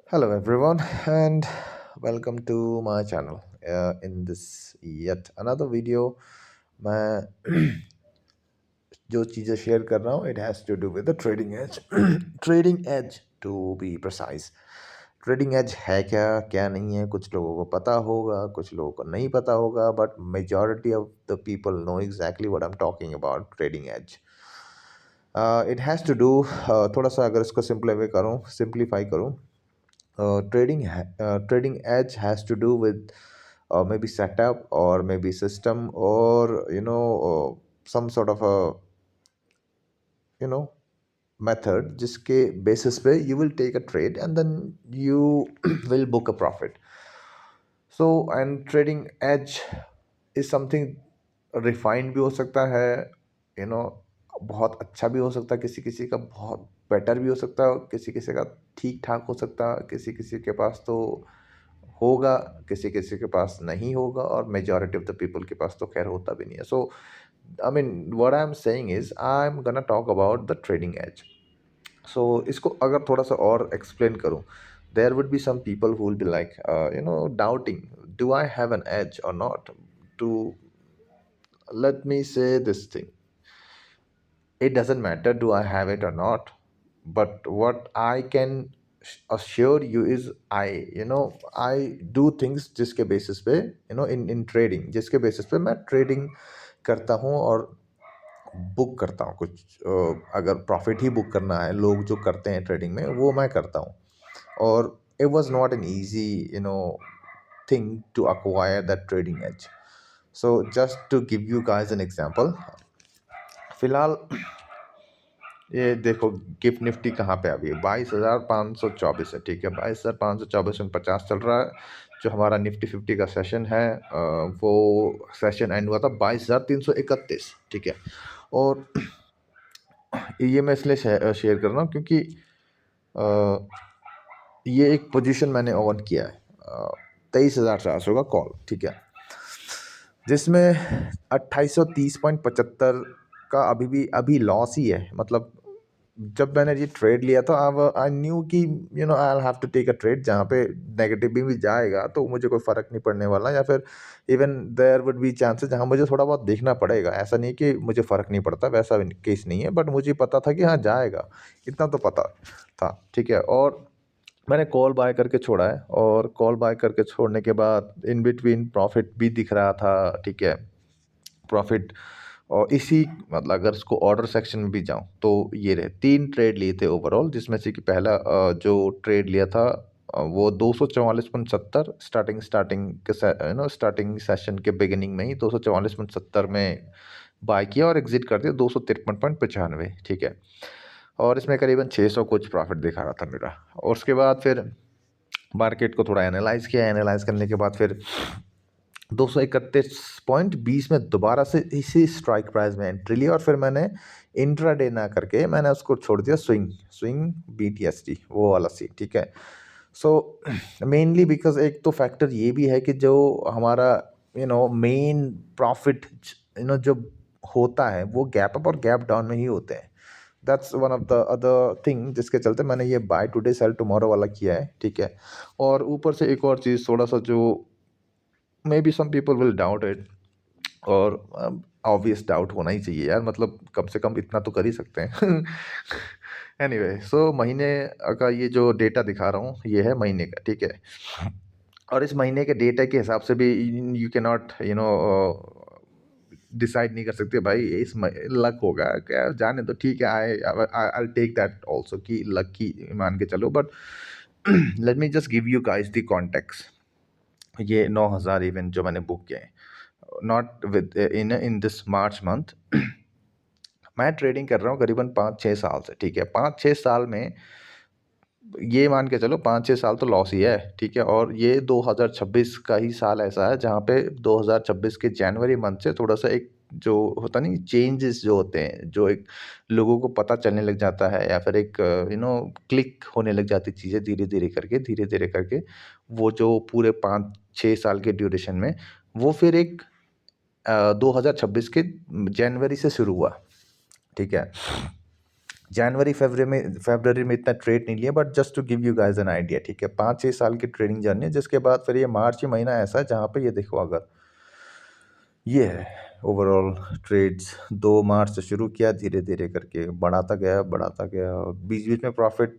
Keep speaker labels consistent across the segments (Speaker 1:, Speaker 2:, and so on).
Speaker 1: Hello, everyone, and welcome to my channel. In this yet another video, मैं जो चीज़ें share कर रहा हूँ, it has to do with the trading edge. Trading edge, to be precise. Trading edge है क्या क्या नहीं है, कुछ लोगों को पता होगा, कुछ लोगों को नहीं पता होगा, but majority of the people know exactly what I am talking about trading edge. It has to do, थोड़ा सा अगर इसको सिंप्लीफाई करूँ, trading edge has to do with maybe setup or maybe system or some sort of a you know method जिसके basis पे you will take a trade and then you will book a profit. So and trading edge is something refined भी हो सकता है, you know बहुत अच्छा भी हो सकता है, किसी किसी का बहुत बेटर भी हो सकता है, किसी किसी का ठीक ठाक हो सकता है, किसी किसी के पास तो होगा, किसी किसी के पास नहीं होगा, और मेजॉरिटी ऑफ द पीपल के पास तो खैर होता भी नहीं है. So I mean what I am saying is I am gonna talk about the trading edge. So इसको अगर थोड़ा सा और एक्सप्लेन करूं, there would be some people who will be like doubting, do I have an edge और not. To let me say this thing, it doesn't matter do I have it or not, but what I can assure you is I do things जिसके basis पे in trading, जिसके basis पे मैं trading करता हूँ और book करता हूँ कुछ. अगर प्रॉफिट ही बुक करना है, लोग जो करते हैं ट्रेडिंग में, वो मैं करता हूँ. और it was not an easy thing to acquire that trading edge. So just to give you guys an example, फिलहाल ये देखो गिफ्ट निफ्टी कहाँ पे अभी 22,524 है. ठीक है, 22,524 50 चल रहा है. जो हमारा निफ्टी 50 का सेशन है, वो सेशन एंड हुआ था 22,331. ठीक है, और ये मैं इसलिए शेयर कर रहा हूँ क्योंकि ये एक पोजीशन मैंने ऑन किया है, 23,400 का कॉल. ठीक है, जिसमें 2830.75 का अभी लॉस ही है. मतलब जब मैंने ये ट्रेड लिया था, अब आई न्यू कि I have to take a trade जहाँ पे नेगेटिव भी जाएगा तो मुझे कोई फ़र्क नहीं पड़ने वाला, या फिर even there would be chances जहाँ मुझे थोड़ा बहुत देखना पड़ेगा. ऐसा नहीं कि मुझे फ़र्क नहीं पड़ता, वैसा केस नहीं है, बट मुझे पता था कि हाँ जाएगा, इतना तो पता था. ठीक है, और मैंने कॉल बाय करके छोड़ा है, और कॉल बाय करके छोड़ने के बाद इन बिटवीन प्रॉफिट भी दिख रहा था. ठीक है, प्रॉफिट, और इसी मतलब अगर इसको ऑर्डर सेक्शन में भी जाऊं तो ये रहे 3 ट्रेड लिए थे ओवरऑल, जिसमें से कि पहला जो ट्रेड लिया था वो 244.70 स्टार्टिंग सेशन के बिगिनिंग में ही 244.70 में बाय किया और एग्जिट कर दिया 253.95. ठीक है, और इसमें करीबन 600 कुछ प्रॉफिट दिखा रहा था मेरा. और उसके बाद फिर मार्केट को थोड़ा एनालाइज किया, एनालाइज करने के बाद फिर 231.20 में दोबारा से इसी स्ट्राइक प्राइस में एंट्री ली, और फिर मैंने इंट्राडे ना करके मैंने उसको छोड़ दिया स्विंग BTST वो वाला सी. ठीक है, सो मेनली बिकॉज एक तो फैक्टर ये भी है कि जो हमारा मेन प्रॉफिट जो होता है वो गैप अप और गैप डाउन में ही होते हैं. That's one of the other thing जिसके चलते मैंने ये बाय टुडे सेल टुमारो वाला किया है. ठीक है, और ऊपर से एक और चीज़ थोड़ा सा जो maybe some people will doubt it, और ऑब्वियस डाउट होना ही चाहिए यार, मतलब कम से कम इतना तो कर ही सकते हैं. एनीवे, सो महीने का ये जो डेटा दिखा रहा हूँ ये है महीने का. ठीक है, और इस महीने के डेटा के हिसाब से भी यू कैन नॉट डिसाइड नहीं कर सकते भाई इस लक होगा क्या, जाने तो ठीक है. आई टेक दैट ऑल्सो कि लक की मान के चलो, but let me just give you guys the context. ये 9,000 इवेंट जो मैंने बुक किए हैं, not with in this March month. मैं ट्रेडिंग कर रहा हूँ करीबन 5-6 साल से. ठीक है, 5-6 साल में ये मान के चलो 5-6 साल तो लॉस ही है. ठीक है, और ये 2026 का ही साल ऐसा है जहाँ पे 2026 के जनवरी मंथ से थोड़ा सा एक जो होता नहीं चेंजेस जो होते हैं, जो एक लोगों को पता चलने लग जाता है, या फिर एक क्लिक होने लग जाती चीज़ें धीरे धीरे करके वो जो पूरे 5-6 साल के ड्यूरेशन में वो फिर एक 2026 के जनवरी से शुरू हुआ. ठीक है, जनवरी फरवरी में इतना ट्रेड नहीं लिया, but just to give you guys an idea, ठीक है। 5-6 साल की ट्रेडिंग जर्नी है, जिसके बाद फिर ये मार्च ही महीना ऐसा है जहाँ पे ये देखो, अगर ये है ओवरऑल ट्रेड्स। 2 मार्च से शुरू किया, धीरे धीरे करके बढ़ाता गया। बीच बीच में प्रॉफिट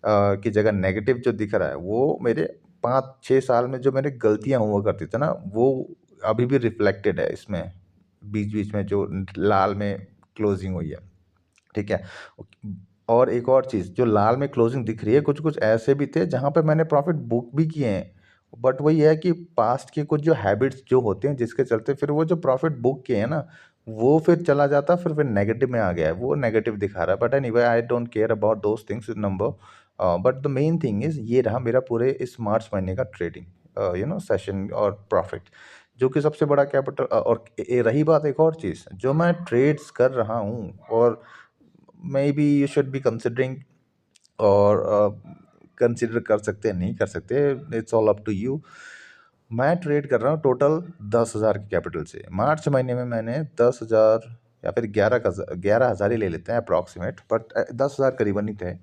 Speaker 1: की जगह नेगेटिव जो दिख रहा है, वो मेरे 5-6 साल में जो मेरे गलतियां हुआ करती थी ना, वो अभी भी रिफ्लेक्टेड है इसमें। बीच बीच में जो लाल में क्लोजिंग हुई है, ठीक है। और एक और चीज़, जो लाल में क्लोजिंग दिख रही है, कुछ कुछ ऐसे भी थे जहाँ पे मैंने प्रॉफिट बुक भी किए हैं, बट वही है कि पास्ट के कुछ जो हैबिट्स जो होते हैं, जिसके चलते फिर वो जो प्रॉफिट बुक किए हैं ना, वो फिर चला जाता, फिर नेगेटिव में आ गया है, वो नेगेटिव दिखा रहा है। But anyway, I don't care about those things number. But the main thing is, ये रहा मेरा पूरे इस मार्च महीने का ट्रेडिंग सेशन और प्रॉफिट, जो कि सबसे बड़ा कैपिटल। और रही बात एक और चीज़, जो मैं ट्रेड्स कर रहा हूँ, और maybe you should be considering, और कंसिडर कर सकते हैं, नहीं कर सकते, it's all up to you. मैं ट्रेड कर रहा हूँ टोटल 10,000 के कैपिटल से। मार्च महीने में मैंने 10,000 या फिर 11,000 ही ले लेते हैं अप्रॉक्सीमेट, बट 10,000 करीबन ही थे।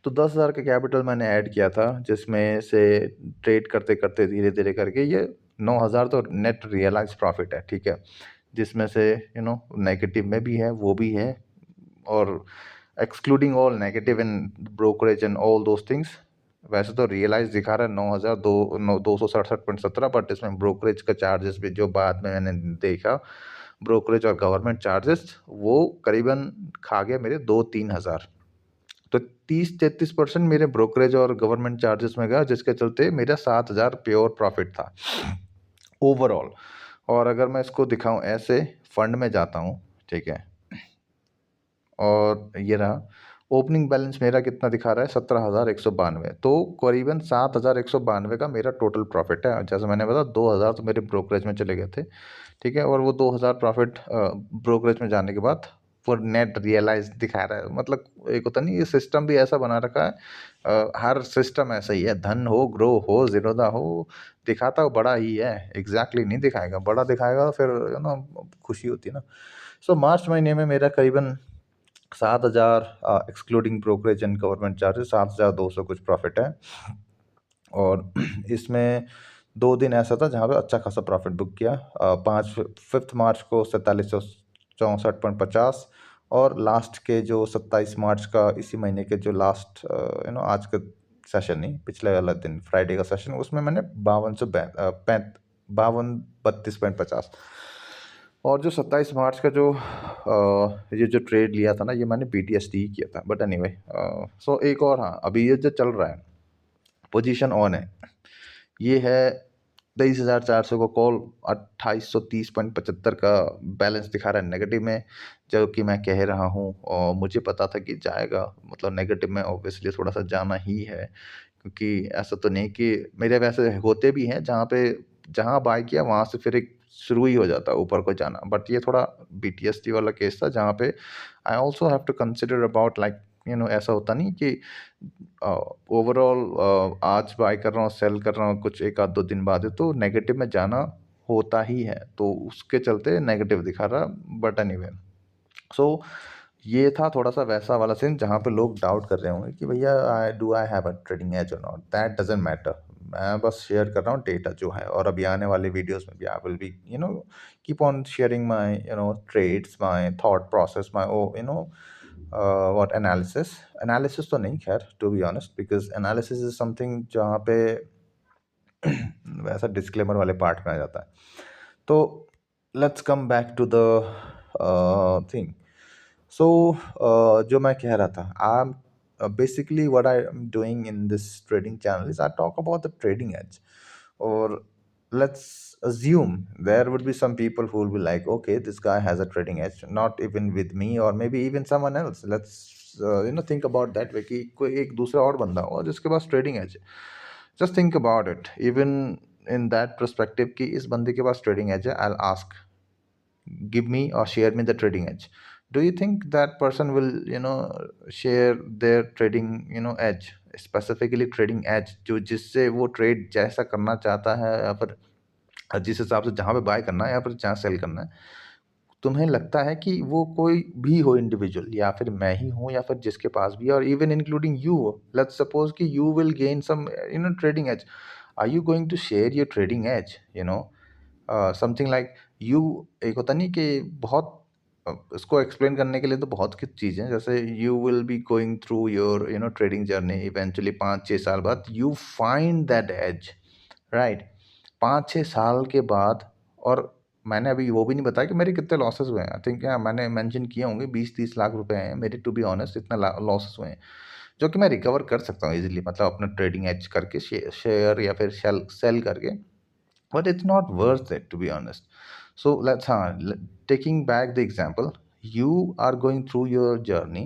Speaker 1: तो 10,000 का कैपिटल मैंने ऐड किया था, जिसमें से ट्रेड करते करते धीरे धीरे करके ये 9,000 तो नेट रियलाइज प्रॉफिट है, ठीक है। जिसमें से नेगेटिव में भी है, वो भी है, और excluding all negative in brokerage and all those things, वैसे तो रियलाइज दिखा रहा है 9,267.17, बट इसमें ब्रोकरेज का चार्जेस भी, जो बाद में मैंने देखा, ब्रोकरेज और गवर्नमेंट चार्जेस, वो करीबन खा गया मेरे 2-3 हज़ार। तो 30-33% मेरे ब्रोकरेज और गवर्नमेंट चार्जेस में गया, जिसके चलते मेरा 7,000 प्योर प्रॉफिट था ओवरऑल। और अगर मैं इसको दिखाऊं ऐसे, फंड में जाता हूं, ठीक है, और ये रहा ओपनिंग बैलेंस मेरा कितना दिखा रहा है, 17,192। तो करीबन 7,192 का मेरा टोटल प्रॉफिट है। जैसे मैंने बताया, 2,000 तो मेरे ब्रोकरेज में चले गए थे, ठीक है। और वो 2,000 प्रॉफिट ब्रोकरेज में जाने के बाद वो नेट रियलाइज दिखा रहा है। मतलब एक होता नहीं, ये सिस्टम भी ऐसा बना रखा है, हर सिस्टम ऐसा ही है, धन हो, ग्रो हो, जीरोधा हो, दिखाता हो बड़ा ही है, एग्जैक्टली नहीं दिखाएगा। बड़ा दिखाएगा तो फिर खुशी होती है ना। सो मार्च महीने में मेरा करीबन 7,000 excluding brokerage and government charges, 7,200 कुछ प्रॉफिट है। और इसमें 2 दिन ऐसा था जहाँ पे अच्छा खासा प्रॉफिट बुक किया। 5 मार्च को 4,764.50, और लास्ट के जो 27 मार्च का, इसी महीने के जो लास्ट आज का सेशन नहीं, पिछले वाला दिन फ्राइडे का सेशन, उसमें मैंने 5232.50। और जो 27 मार्च का जो ये जो ट्रेड लिया था ना, ये मैंने BTST ही किया था। बट एनीवे, सो एक और, हाँ, अभी ये जो चल रहा है, पोजीशन ऑन है, ये है 23,400 को कॉल, 2830.75 का बैलेंस दिखा रहा है नेगेटिव में, जो कि मैं कह रहा हूँ, और मुझे पता था कि जाएगा, मतलब नेगेटिव में ऑब्वियसली थोड़ा सा जाना ही है, क्योंकि ऐसा तो नहीं कि मेरे वैसे होते भी हैं जहाँ पे, जहाँ बाय किया वहाँ से फिर एक शुरू ही हो जाता है ऊपर को जाना। बट ये थोड़ा BTST वाला केस था, जहाँ पे I also have to consider about, like ऐसा होता नहीं कि ओवरऑल आज बाय कर रहा हूँ, सेल कर रहा हूँ, कुछ 1-2 दिन बाद है तो नेगेटिव में जाना होता ही है, तो उसके चलते नेगेटिव दिखा रहा। बट एनीवे, सो ये था थोड़ा सा वैसा वाला सीन जहाँ पे लोग डाउट कर रहे होंगे कि भैया, I have a trading edge और नॉट, दैट डजंट मैटर। मैं बस शेयर कर रहा हूँ डेटा जो है, और अभी आने वाले वीडियोस में भी I will be keep on sharing my trades, my thought process, my what analysis तो नहीं, खैर, to be honest, because analysis is something जहाँ पे वैसा डिस्क्लेमर वाले पार्ट में आ जाता है। तो let's come back to the thing. So जो मैं कह रहा था, I am basically what I am doing in this trading channel is I talk about the trading edge. Or let's assume there would be some people who will be like, okay, this guy has a trading edge, not even with me, or maybe even someone else. Let's think about that way कि कोई एक दूसरा और बंदा हो जिसके पास trading edge. Just think about it, even in that perspective कि इस बंदे के पास ट्रेडिंग एज है, I will ask, give me or share me the trading edge. Do you think that person will share their trading edge, specifically trading edge, जो जिससे वो trade जैसा करना चाहता है, या फिर जिस हिसाब से जहाँ पे बाय करना है या फिर जहाँ सेल करना है, तुम्हें लगता है कि वो कोई भी हो इंडिविजुअल, या फिर मैं ही हूँ, या फिर जिसके पास भी, और even including you, let's suppose कि you will gain some trading edge, are you going to share your trading edge, something like you, एक होता नहीं कि बहुत इसको एक्सप्लेन करने के लिए तो बहुत कुछ चीज़ें, जैसे you will be going through your trading journey, eventually 5-6 साल बाद you find that edge, right? 5-6 साल के बाद, और मैंने अभी वो भी नहीं बताया कि मेरे कितने लॉसेस हुए हैं। आई थिंक मैंने मेंशन किए होंगे 20-30 लाख रुपए हैं मेरे, टू बी ऑनेस्ट इतना लॉसेस हुए हैं, जो कि मैं रिकवर कर सकता हूँ इजीली, मतलब अपना ट्रेडिंग एज करके, शेयर या फिर सेल करके, but it's not worth it, to be honest. So taking back the example, you are going through your journey,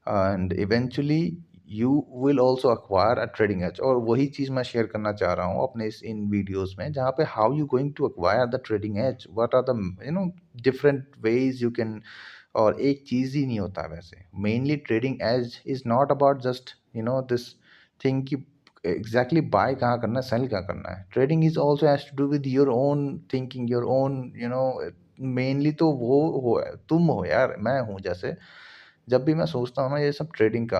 Speaker 1: and eventually you will also acquire a trading edge, और वही चीज़ मैं share करना चाह रहा हूँ अपने इन वीडियोस में, जहाँ पे how you going to acquire the trading edge, what are the different ways you can, और एक चीज़ ही नहीं होता वैसे, mainly trading edge is not about just this thing कि एग्जैक्टली बाय कहाँ करना है, सेल कहाँ करना है। Trading is also has to do with your own thinking, your own mainly तो वो हो, तुम हो यार, मैं हूँ। जैसे जब भी मैं सोचता हूँ ना ये सब ट्रेडिंग का,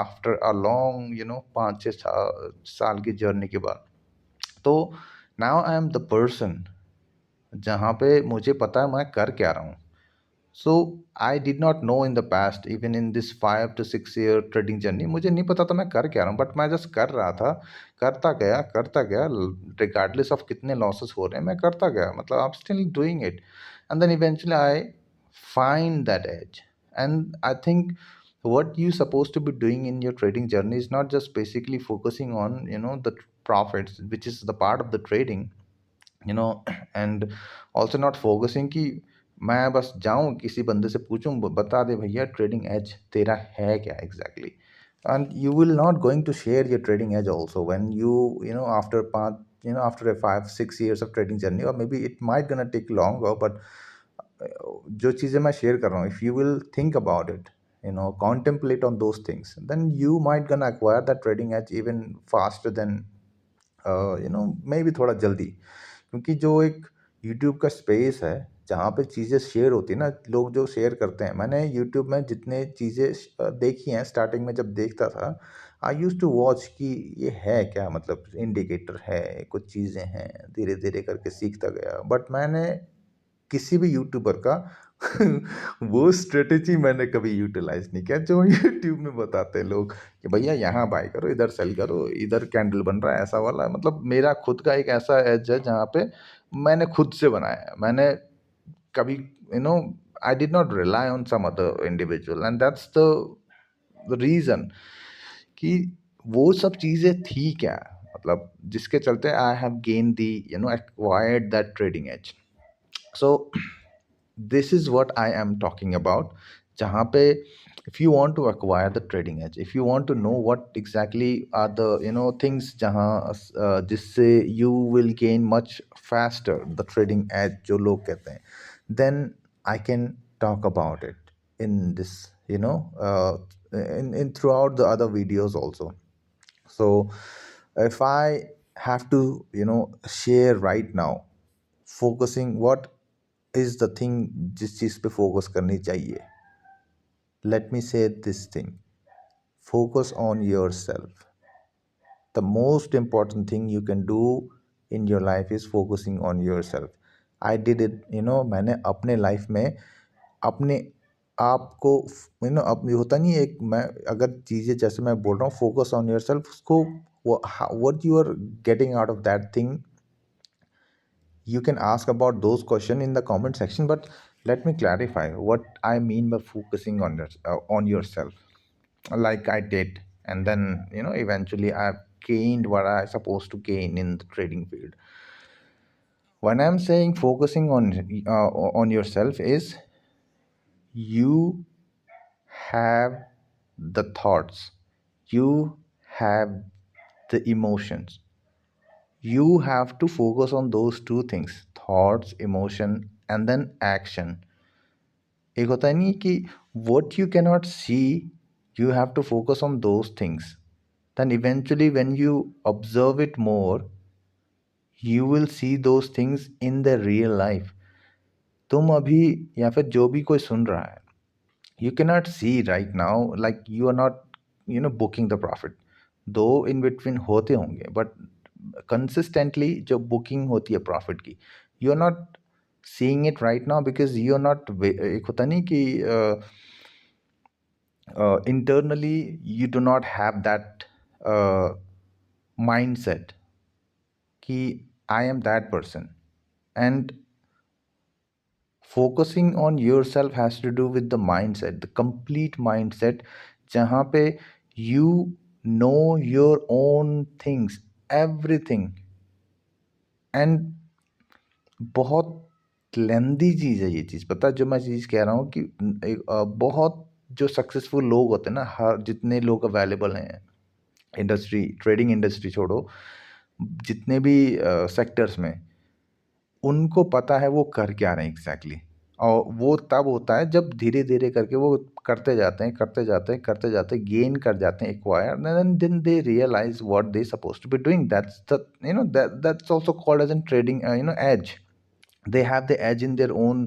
Speaker 1: आफ्टर अ लॉन्ग 5-6 साल की जर्नी के बाद, तो now I am the person जहाँ पे मुझे पता है मैं कर क्या रहा हूँ। So I did not know in the past, even in this 5 to 6 year trading journey, मुझे नहीं पता था मैं कर क्या रहा हूँ, बट मैं जस्ट कर रहा था, करता गया, रिगार्डलेस ऑफ कितने लॉसेस हो रहे हैं, मैं करता गया, मतलब I am still doing it, and then eventually I find that edge, and I think what you supposed to be doing in your trading journey is not just basically focusing on the profits, which is the part of the trading, and also not focusing कि मैं बस जाऊं किसी बंदे से पूछूं बता दे भैया ट्रेडिंग एज तेरा है क्या exactly, and you will not going to share your trading edge also when after 5 after 5-6 years of trading journey, or maybe it might gonna take longer, but जो चीज़ें मैं शेयर कर रहा हूँ, if you will think about it, contemplate on those things, then you might gonna acquire that trading edge even faster than मे भी थोड़ा जल्दी, क्योंकि जो एक यूट्यूब का स्पेस है जहाँ पे चीज़ें शेयर होती है ना, लोग जो शेयर करते हैं, मैंने यूट्यूब में जितने चीज़ें देखी हैं, स्टार्टिंग में जब देखता था, आई यूज़ टू वॉच कि ये है क्या, मतलब इंडिकेटर है, कुछ चीज़ें हैं, धीरे धीरे करके सीखता गया, बट मैंने किसी भी यूट्यूबर का वो स्ट्रेटेजी मैंने कभी यूटिलाइज नहीं किया जो यूट्यूब में बताते हैं लोग कि भैया यहाँ बाय करो, इधर सेल करो, इधर कैंडल बन रहा है ऐसा वाला। मतलब मेरा खुद का एक ऐसा एज है जहाँ पे मैंने खुद से बनाया है, मैंने कभी I did not rely on some other individual, and that's the reason कि वो सब चीज़ें थी क्या, मतलब जिसके चलते I have gain the acquired that trading edge. So this is what I am talking about, जहाँ पे if you want to acquire the trading edge, if you want to know what exactly are the things जहाँ जिससे you will gain much faster the trading edge जो लोग कहते हैं, then I can talk about it in this in throughout the other videos also. So if I have to share right now, focusing what is the thing जिस चीज़ पे focus करनी चाहिए, let me say this thing, focus on yourself. The most important thing you can do in your life is focusing on yourself. I did it, मैंने अपने life में अपने आप को अब होता नहीं है, एक मैं अगर चीज़ें जैसे मैं बोल रहा हूँ फोकस ऑन योर सेल्फ, उसको what you are getting out of that thing, you can ask about those questions in the comment section, but let me clarify what I mean by focusing on yourself, like I did, and then eventually I've gained what I supposed to gain in the trading field. When I'm saying focusing on yourself is you have the thoughts, you have the emotions, you have to focus on those two things, thoughts, emotion, and then action. एक होता है नहीं कि what you cannot see, you have to focus on those things, then eventually when you observe it more, you will see those things in the real life. तुम अभी या फिर जो भी कोई सुन रहा है, you cannot see right now, like you are not booking the profit, दो in between होते होंगे, but consistently जो booking होती है profit की, you are not seeing it right now because you are not एक होता नहीं कि internally you do not have that mindset कि I am that person. And focusing on yourself has to do with the mindset, the complete mindset, जहाँ पे you know your own things, everything. And बहुत लेंदी चीज़ है ये चीज़, पता है जो मैं चीज़ कह रहा हूँ कि बहुत जो सक्सेसफुल लोग होते हैं ना, हर जितने लोग अवेलेबल हैं इंडस्ट्री, ट्रेडिंग इंडस्ट्री छोड़ो, जितने भी सेक्टर्स में, उनको पता है वो कर क्या रहे हैं एग्जैक्टली। और वो तब होता है जब धीरे धीरे करके वो करते जाते हैं, करते जाते हैं, करते जाते हैं, गेन कर जाते हैं, acquire, and then they realise what they suppose to be doing. That's the that's also called edge in trading edge. They have the edge in their own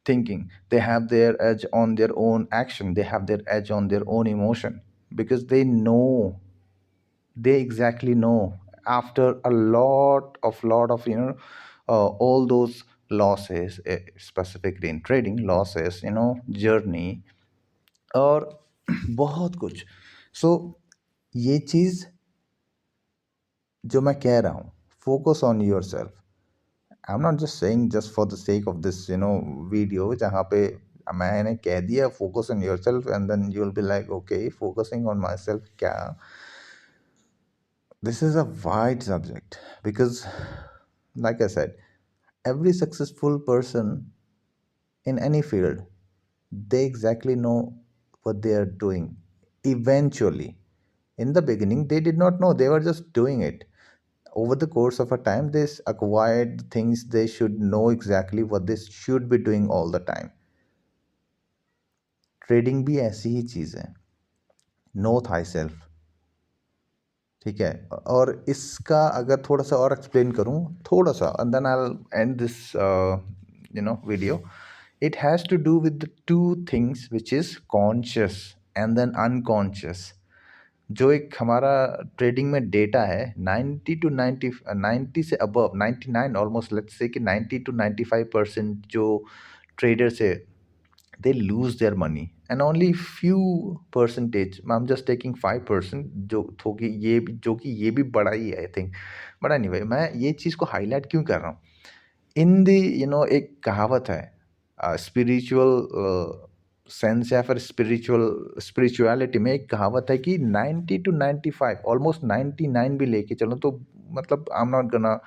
Speaker 1: thinking, they have their edge on their own action, they have their edge on their own emotion, because they know, they exactly know, after a lot of all those losses, specifically in trading losses, journey, और बहुत कुछ। सो ये चीज़ जो मैं कह रहा हूँ, focus on yourself. I am not just saying just for the sake of this video, जहाँ पे मैंने कह दिया focus on yourself, and then you will be like okay focusing on myself क्या। This is a wide subject because, like I said, every successful person in any field, they exactly know what they are doing. Eventually, in the beginning, they did not know, they were just doing it. Over the course of a time, they acquired things, they should know exactly what they should be doing all the time. Trading भी ऐसी ही चीज़ है, no Thai self, ठीक है। और इसका अगर थोड़ा सा और एक्सप्लेन करूं, थोड़ा सा, and then I will end this video. It has to do with two things which is conscious and then unconscious. जो एक हमारा ट्रेडिंग में डेटा है, 90 से अबव, 99 ऑलमोस्ट, लेट्स से कि 90 to 95% जो ट्रेडर्स है, they lose their money, and only few percentage, I'm just taking 5%, जो थोड़ी ये भी, जो कि ये भी बड़ा ही है आई थिंक, बट एनीवे मैं ये चीज़ को हाईलाइट क्यों कर रहा हूँ। इन दी एक कहावत है, स्पिरिचुअल सेंस या फिर स्पिरिचुअलिटी में एक कहावत है कि 90 to 95, ऑलमोस्ट 99 भी लेके चलो तो, मतलब I am not gonna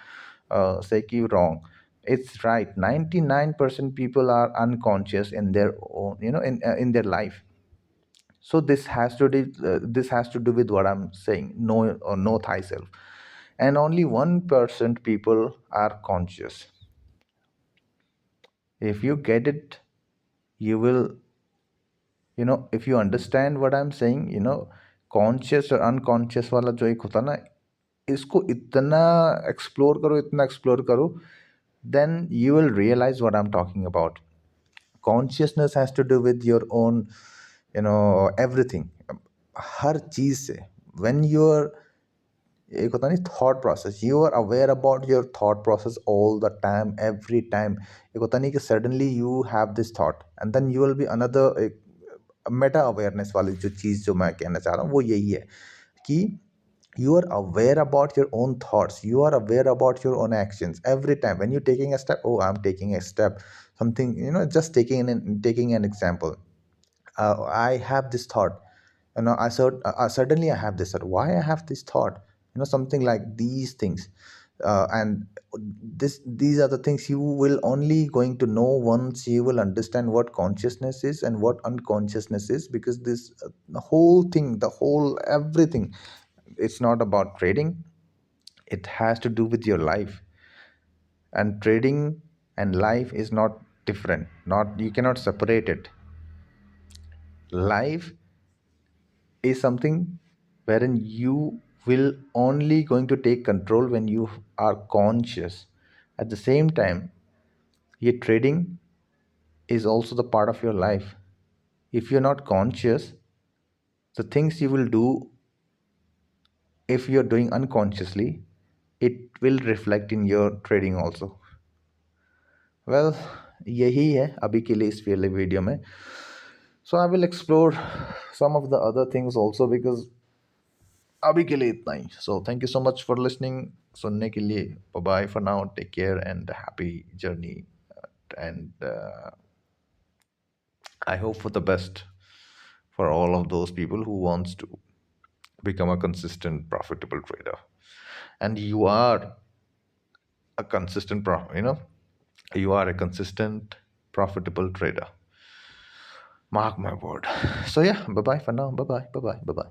Speaker 1: say कि wrong, it's right, 99% people are unconscious in their own, in their life. So this has to do with what I'm saying, know thyself, and only 1% people are conscious. If you get it, you will, if you understand what I'm saying, conscious और unconscious वाला जो एक होता ना, इसको इतना explore करो, इतना एक्सप्लोर करो, then you will realize what I'm talking about. Consciousness has to do with your own, everything, हर चीज़ से। when you're, एक होता नहीं thought process, you are aware about your thought process all the time, every time. एक होता नहीं कि suddenly you have this thought and then you will be another, एक meta awareness वाली जो चीज़ जो मैं कहना चाह रहा हूँ वो यही है कि you are aware about your own thoughts, you are aware about your own actions every time when you're taking a step. Oh, I'm taking a step, something, just taking an example. I have this thought, suddenly I have this thought, why I have this thought, something like these things. And these are the things you will only going to know once you will understand what consciousness is and what unconsciousness is, because this the whole thing, the whole everything, it's not about trading, it has to do with your life. And trading and life is not different, not, you cannot separate it. Life is something wherein you will only going to take control when you are conscious. At the same time, ये trading is also the part of your life. If you're not conscious, the things you will do, if you're doing unconsciously, it will reflect in your trading also. Well, यही है अभी के लिए इस वाले video में. So I will explore some of the other things also, because अभी के लिए इतना ही. So thank you so much for listening. सुनने के लिए. Bye bye for now. Take care and happy journey. And I hope for the best for all of those people who wants to become a consistent profitable trader. And you are a consistent you are a consistent profitable trader. Mark my word. So yeah, bye bye for now. Bye bye. Bye bye. Bye bye.